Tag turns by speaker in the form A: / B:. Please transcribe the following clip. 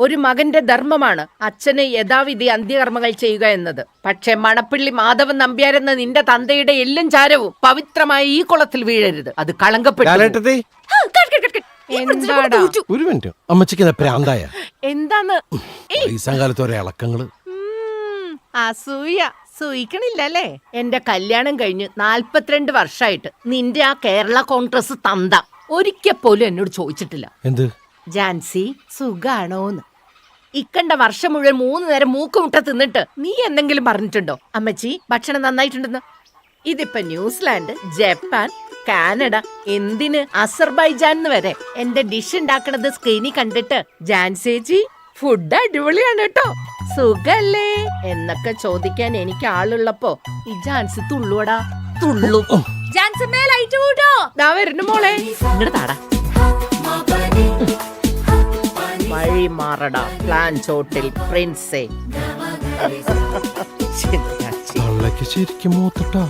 A: ഒരു മകന്റെ ധർമ്മമാണ് അച്ഛന് യഥാവിധി അന്ത്യകർമ്മങ്ങൾ ചെയ്യുക എന്നത്. പക്ഷെ മണപ്പിള്ളി മാധവൻ നമ്പ്യാരെന്ന നിന്റെ തന്തയുടെ എല്ലും ചാരവും പവിത്രമായ ഈ കുളത്തിൽ വീഴരുത്. അത് കളങ്കപ്പെട്ടു. എന്താടാ?
B: ഒരു മിനിറ്റ്, അമ്മച്ചിക്ക് പ്രാന്തായ
A: എന്താണ്
B: കാലത്ത് ഒരേ ഇളക്കങ്ങള്?
A: അസൂയ സൂയിക്കണില്ലല്ലേ? എന്റെ കല്യാണം കഴിഞ്ഞ് 42 വർഷമായിട്ട് നിന്റെ ആ കേരള കോൺഗ്രസ് തന്ത ഒരിക്കൽ പോലും എന്നോട് ചോദിച്ചിട്ടില്ല
B: എന്ത്
A: ജാൻസി സുഖാണോന്ന്. ഇക്കണ്ട വർഷം മുഴുവൻ 3 നേരം മൂക്കുമുട്ട തിന്നിട്ട് നീ എന്തെങ്കിലും പറഞ്ഞിട്ടുണ്ടോ അമ്മച്ചി ഭക്ഷണം നന്നായിട്ടുണ്ടെന്ന്? ഇതിപ്പോ ന്യൂസിലാൻഡ്, ജപ്പാൻ, കാനഡ, എന്തിന് അസർബൈജാൻ വരെ എന്റെ ഡിഷ് ഉണ്ടാക്കണത് സ്ക്രീനിൽ കണ്ടിട്ട് ജാൻസേച്ചി ഫുഡ് അടിപൊളിയാണ് കേട്ടോ, സുഖല്ലേ എന്നൊക്കെ ചോദിക്കാൻ എനിക്ക് ആളുള്ളപ്പോ ഈ ജാൻസി തുള്ളുവടാ തുള്ളു. ദാ വരുന്നു മോളെ, ഇങ്ങോട്ട് താടാ. വഴി മാറടാ പ്ലാൻ ചോട്ടിൽ പ്രിൻസേ.
B: ശരിക്കും മൂത്തട്ടാ.